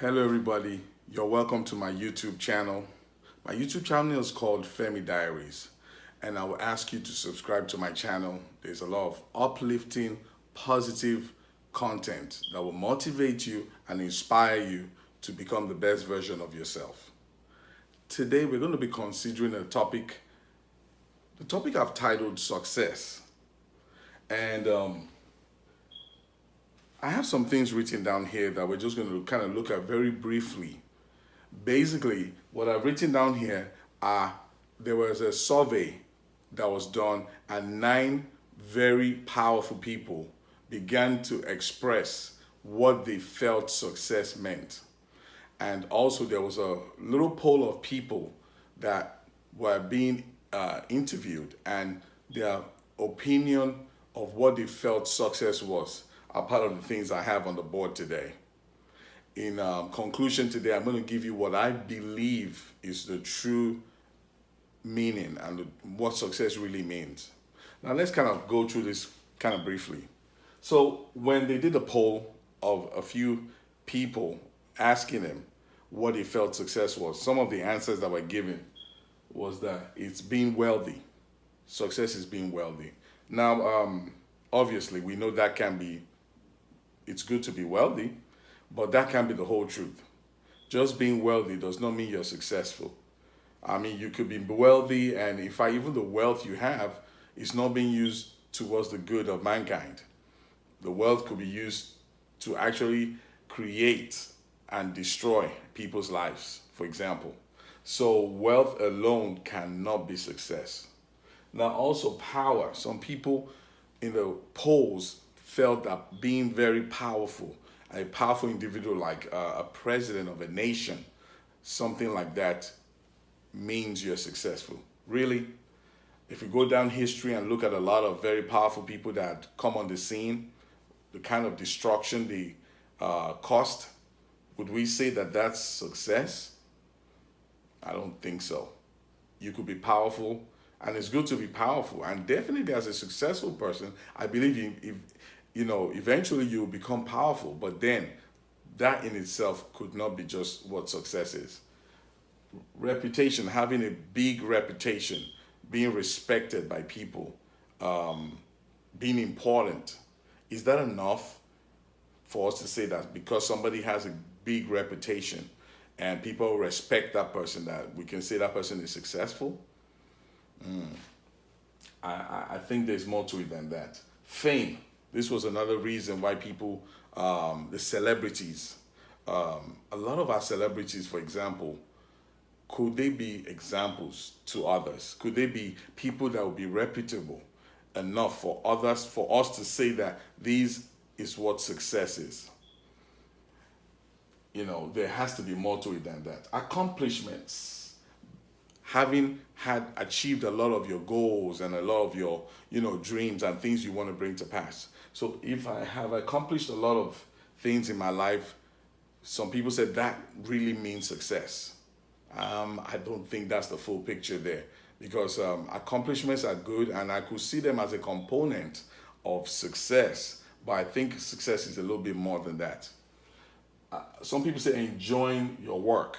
Hello everybody, you're welcome to my YouTube channel. My YouTube channel is called Femi Diaries, and I will ask you to subscribe to my channel. There's a lot of uplifting, positive content that will motivate you and inspire you to become the best version of yourself. Today we're going to be considering the topic I've titled Success. And I have some things written down here that we're just going to kind of look at very briefly. Basically, what I've written down here are there was a survey that was done, and 9 very powerful people began to express what they felt success meant. And also, there was a little poll of people that were being interviewed, and their opinion of what they felt success was are part of the things I have on the board today. In conclusion today, I'm going to give you what I believe is the true meaning and what success really means. Now, let's kind of go through this kind of briefly. So, when they did a poll of a few people asking them what they felt success was, some of the answers that were given was that it's being wealthy. Success is being wealthy. Now, obviously, we know that it's good to be wealthy, but that can't be the whole truth. Just being wealthy does not mean you're successful. I mean, you could be wealthy, and in fact, even the wealth you have is not being used towards the good of mankind. The wealth could be used to actually create and destroy people's lives, for example. So, wealth alone cannot be success. Now, also power. Some people in the polls felt that being very powerful, a powerful individual like a president of a nation, something like that, means you're successful. Really? If you go down history and look at a lot of very powerful people that come on the scene, the kind of destruction they caused, would we say that that's success? I don't think so. You could be powerful, and it's good to be powerful. And definitely, as a successful person, I believe eventually you'll become powerful. But then, that in itself could not be just what success is. Reputation, having a big reputation, being respected by people, being important, is that enough for us to say that because somebody has a big reputation and people respect that person, that we can say that person is successful? I think there's more to it than that. Fame. This was another reason why people, the celebrities, a lot of our celebrities, for example, could they be examples to others? Could they be people that would be reputable enough for others, for us to say that these is what success is? There has to be more to it than that. Accomplishments, having had achieved a lot of your goals and a lot of your dreams and things you want to bring to pass. So if I have accomplished a lot of things in my life, some people said that really means success. I don't think that's the full picture there, because accomplishments are good and I could see them as a component of success, but I think success is a little bit more than that. Some people say enjoying your work.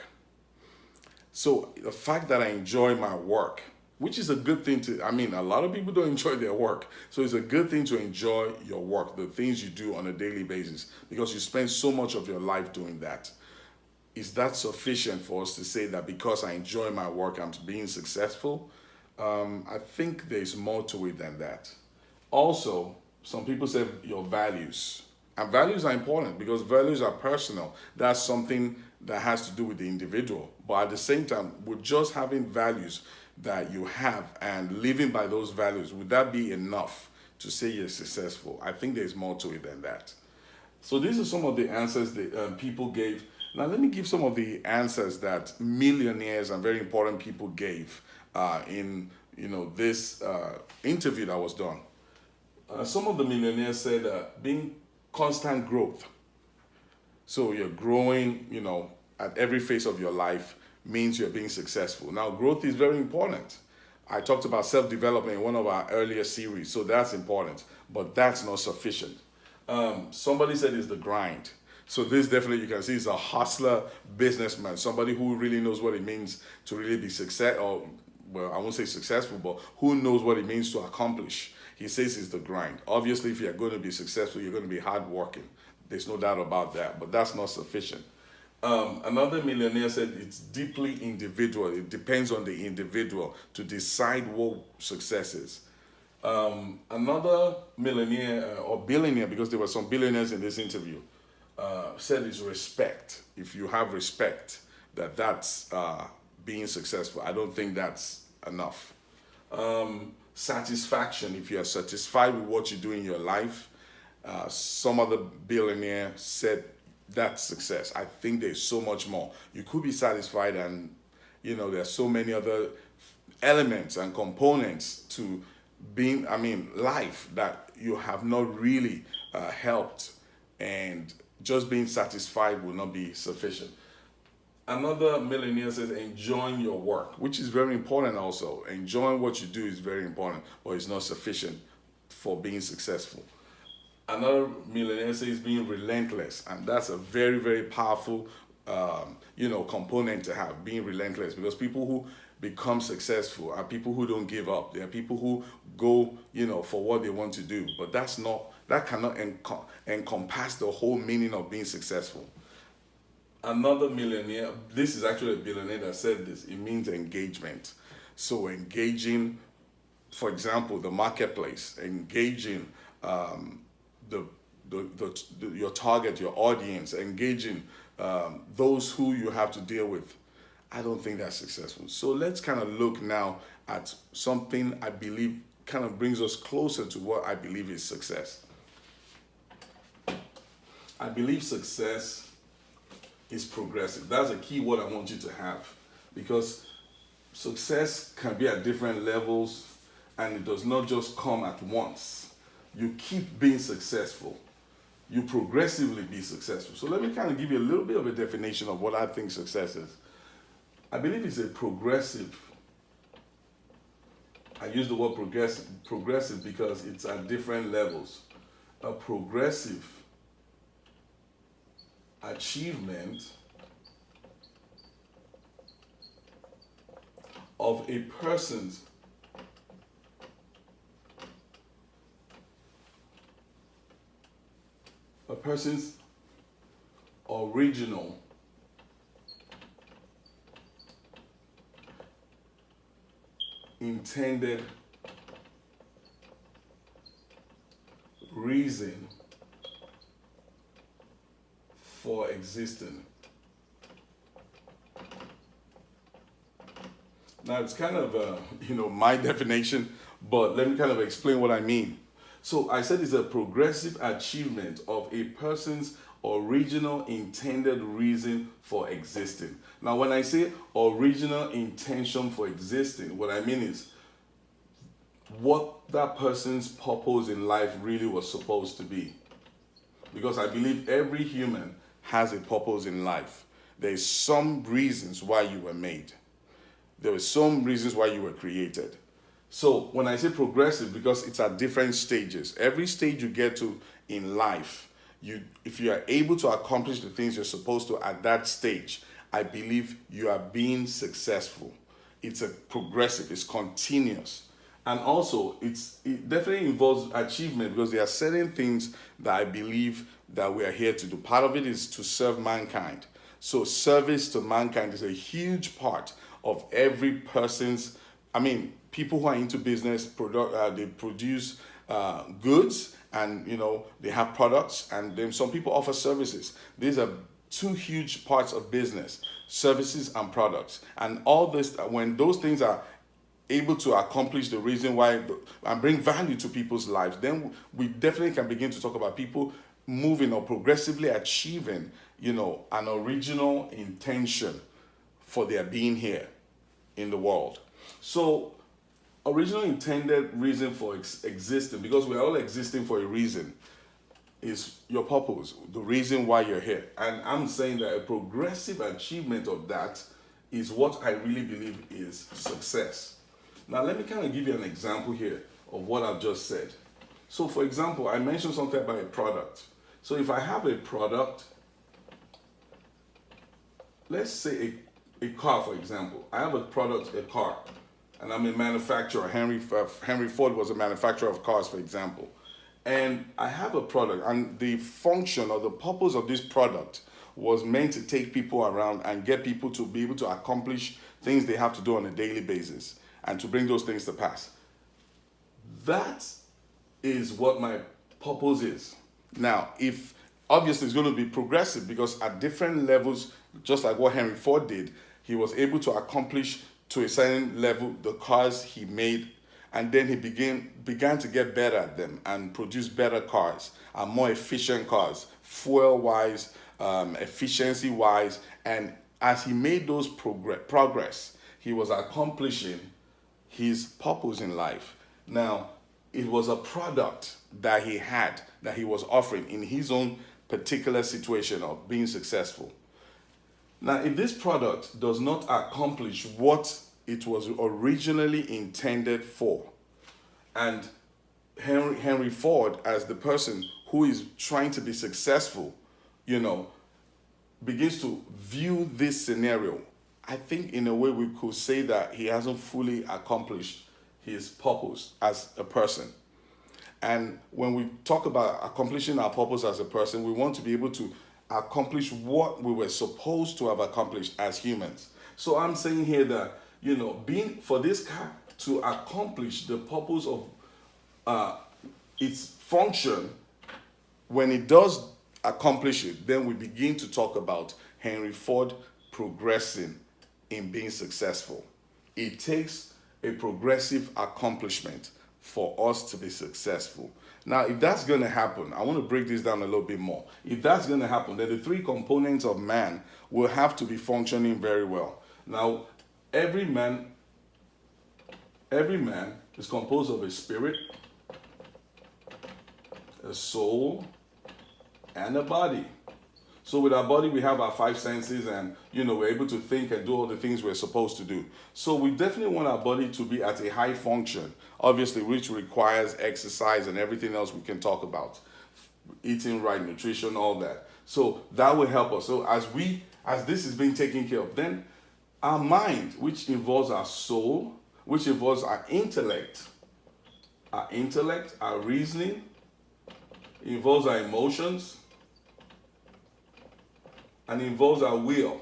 So the fact that I enjoy my work, which is a good thing a lot of people don't enjoy their work. So it's a good thing to enjoy your work, the things you do on a daily basis, because you spend so much of your life doing that. Is that sufficient for us to say that because I enjoy my work, I'm being successful? I think there's more to it than that. Also, some people say your values. And values are important because values are personal. That's something that has to do with the individual. But at the same time, with just having values that you have and living by those values, would that be enough to say you're successful? I think there's more to it than that. So these are some of the answers that people gave. Now let me give some of the answers that millionaires and very important people gave in this interview that was done. Some of the millionaires said being constant growth. So you're growing, at every phase of your life means you're being successful. Now, growth is very important. I talked about self-development in one of our earlier series, so that's important, but that's not sufficient. Somebody said it's the grind. So this definitely, you can see, is a hustler businessman, somebody who really knows what it means to really be success, or well, I won't say successful, but who knows what it means to accomplish. He says it's the grind. Obviously, if you're going to be successful, you're going to be hardworking. There's no doubt about that, but that's not sufficient. Another millionaire said it's deeply individual. It depends on the individual to decide what success is. Another millionaire or billionaire, because there were some billionaires in this interview, said is respect. If you have respect, that's being successful. I don't think that's enough. Satisfaction. If you are satisfied with what you do in your life, some other billionaire said that's success. I think there's so much more. You could be satisfied, and there's so many other elements and components to being, life that you have not really helped, and just being satisfied will not be sufficient. Another millionaire says enjoying your work, which is very important also. Enjoying what you do is very important, but it's not sufficient for being successful. Another millionaire says being relentless, and that's a very, very powerful, component to have, being relentless, because people who become successful are people who don't give up. They are people who go, for what they want to do, but that cannot encompass the whole meaning of being successful. Another millionaire, this is actually a billionaire that said this, it means engagement. So engaging, for example, the marketplace, engaging your target, your audience, engaging those who you have to deal with. I don't think that's successful. So let's kind of look now at something I believe kind of brings us closer to what I believe is success. I believe success is progressive. That's a key word I want you to have, because success can be at different levels, and it does not just come at once. You keep being successful. You progressively be successful. So let me kind of give you a little bit of a definition of what I think success is. I believe it's a progressive. I use the word progressive because it's at different levels. A progressive achievement of a person's original intended reason for existing. Now it's kind of my definition, but let me kind of explain what I mean. So I said it's a progressive achievement of a person's original intended reason for existing. Now when I say original intention for existing, what I mean is what that person's purpose in life really was supposed to be. Because I believe every human has a purpose in life. There's some reasons why you were made. There were some reasons why you were created. So when I say progressive, because it's at different stages. Every stage you get to in life, if you are able to accomplish the things you're supposed to at that stage, I believe you are being successful. It's a progressive, it's continuous. And also, it definitely involves achievement, because there are certain things that I believe that we are here to do. Part of it is to serve mankind. So service to mankind is a huge part of every person's, people who are into business, they produce goods, and they have products, and then some people offer services. These are two huge parts of business: services and products. And all this, when those things are able to accomplish the reason why and bring value to people's lives, then we definitely can begin to talk about people moving or progressively achieving, an original intention for their being here in the world. So original intended reason for existing, because we're all existing for a reason, is your purpose, the reason why you're here. And I'm saying that a progressive achievement of that is what I really believe is success. Now let me kind of give you an example here of what I've just said. So for example, I mentioned something about a product. So if I have a product let's say a car, for example. I have a product, a car, and I'm a manufacturer. Henry Ford was a manufacturer of cars, for example. And I have a product, and the function or the purpose of this product was meant to take people around and get people to be able to accomplish things they have to do on a daily basis and to bring those things to pass. That is what my purpose is. Now, if obviously it's going to be progressive because at different levels, just like what Henry Ford did, he was able to accomplish to a certain level the cars he made, and then he began to get better at them and produce better cars and more efficient cars, fuel wise, efficiency wise, and as he made those progress, he was accomplishing his purpose in life. Now, it was a product that he had, that he was offering in his own particular situation of being successful. Now, if this product does not accomplish what it was originally intended for, and Henry Ford, as the person who is trying to be successful, you know, begins to view this scenario, I think in a way we could say that he hasn't fully accomplished his purpose as a person. And when we talk about accomplishing our purpose as a person, we want to be able to accomplish what we were supposed to have accomplished as humans. So I'm saying here that, you know, being for this car to accomplish the purpose of its function, when it does accomplish it, then we begin to talk about Henry Ford progressing in being successful. It takes a progressive accomplishment for us to be successful. Now, if that's going to happen, I want to break this down a little bit more. If that's going to happen, then the three components of man will have to be functioning very well. Now, every man is composed of a spirit, a soul, and a body. So with our body, we have our five senses, and you know, we're able to think and do all the things we're supposed to do. So we definitely want our body to be at a high function, obviously, which requires exercise and everything else we can talk about. Eating right, nutrition, all that. So that will help us. So as this is being taken care of, then our mind, which involves our soul, which involves our intellect, our reasoning, involves our emotions, and involves our will,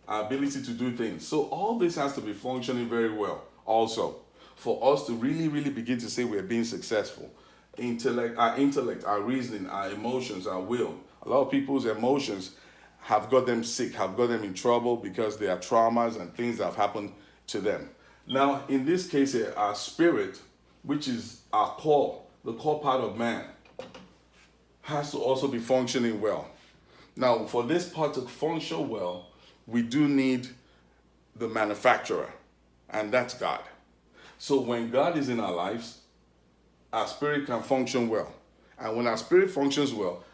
our ability to do things. So all this has to be functioning very well also for us to really, really begin to say we're being successful. Our intellect, our reasoning, our emotions, our will. A lot of people's emotions have got them sick, have got them in trouble because they are traumas and things that have happened to them. Now, in this case here, our spirit, which is our core, the core part of man, has to also be functioning well. Now, for this part to function well, we do need the manufacturer, and that's God. So when God is in our lives, our spirit can function well. And when our spirit functions well,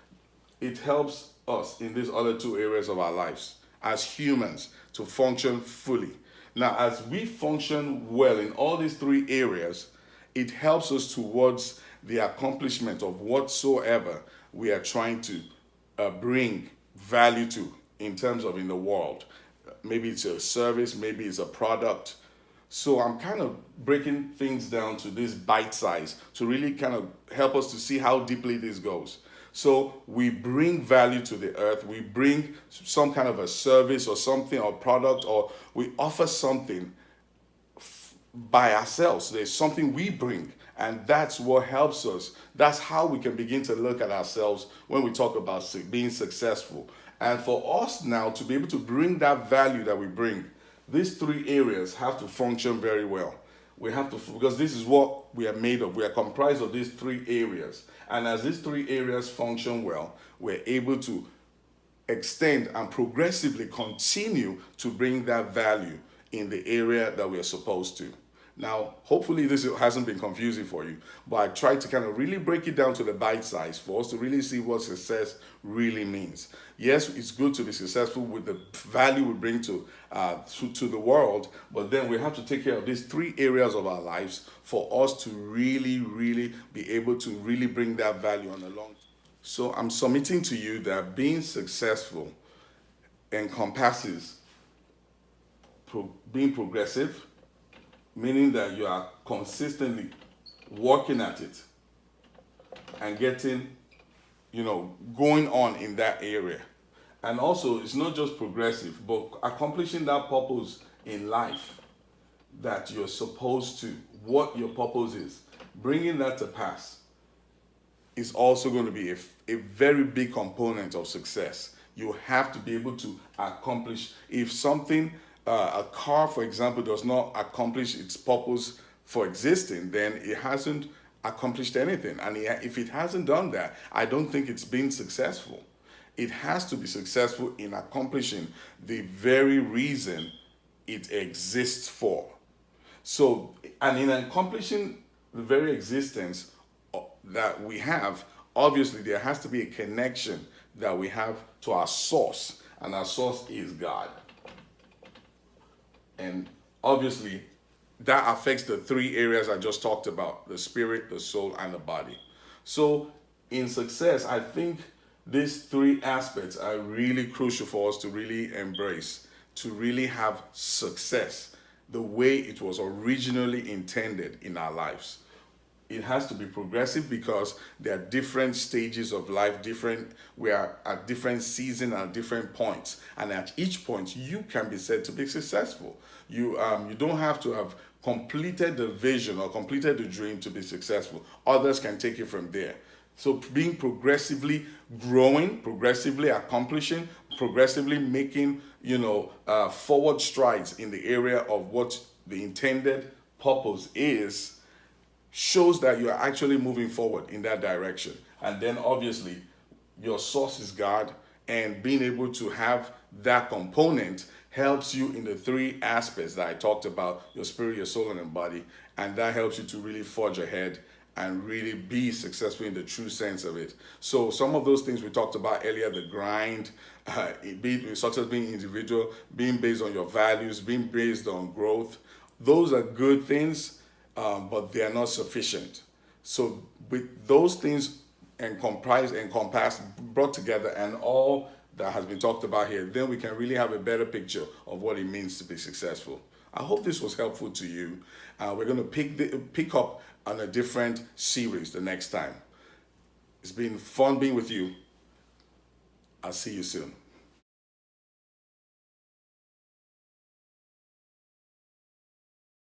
it helps us in these other two areas of our lives as humans to function fully. Now, as we function well in all these three areas, it helps us towards the accomplishment of whatsoever we are trying to bring value to in terms of in the world. Maybe it's a service, maybe it's a product. So I'm kind of breaking things down to this bite size to really kind of help us to see how deeply this goes. So we bring value to the earth, we bring some kind of a service or something or product, or we offer something by ourselves. There's something we bring, and that's what helps us. That's how we can begin to look at ourselves when we talk about being successful. And for us now to be able to bring that value that we bring, these three areas have to function very well. We have to, because this is what we are made of. We are comprised of these three areas. And as these three areas function well, we're able to extend and progressively continue to bring that value in the area that we are supposed to. Now, hopefully this hasn't been confusing for you, but I tried to kind of really break it down to the bite size for us to really see what success really means. Yes, it's good to be successful with the value we bring to the world, but then we have to take care of these three areas of our lives for us to really, really be able to really bring that value on the long term. So I'm submitting to you that being successful encompasses being progressive, meaning that you are consistently working at it and getting, going on in that area. And also, it's not just progressive, but accomplishing that purpose in life that you're supposed to, what your purpose is, bringing that to pass is also going to be a very big component of success. You have to be able to accomplish, if something, a car, for example, does not accomplish its purpose for existing, then it hasn't accomplished anything. And if it hasn't done that, I don't think it's been successful. It has to be successful in accomplishing the very reason it exists for. So, and in accomplishing the very existence that we have, obviously there has to be a connection that we have to our source, and our source is God. And obviously that affects the three areas I just talked about: the spirit, the soul, and the body. So in success, I think these three aspects are really crucial for us to really embrace, to really have success the way it was originally intended in our lives. It has to be progressive because there are different stages of life, we are at different seasons and different points. And at each point, you can be said to be successful. You don't have to have completed the vision or completed the dream to be successful. Others can take it from there. So being progressively growing, progressively accomplishing, progressively making, forward strides in the area of what the intended purpose is, shows that you are actually moving forward in that direction. And then obviously your source is God, and being able to have that component helps you in the three aspects that I talked about: your spirit, your soul, and your body. And that helps you to really forge ahead and really be successful in the true sense of it. So some of those things we talked about earlier, the grind, such as being individual, being based on your values, being based on growth, those are good things, but they are not sufficient. So with those things encompassed, brought together, and all that has been talked about here, then we can really have a better picture of what it means to be successful. I hope this was helpful to you. We're going to pick up on a different series the next time. It's been fun being with you. I'll see you soon.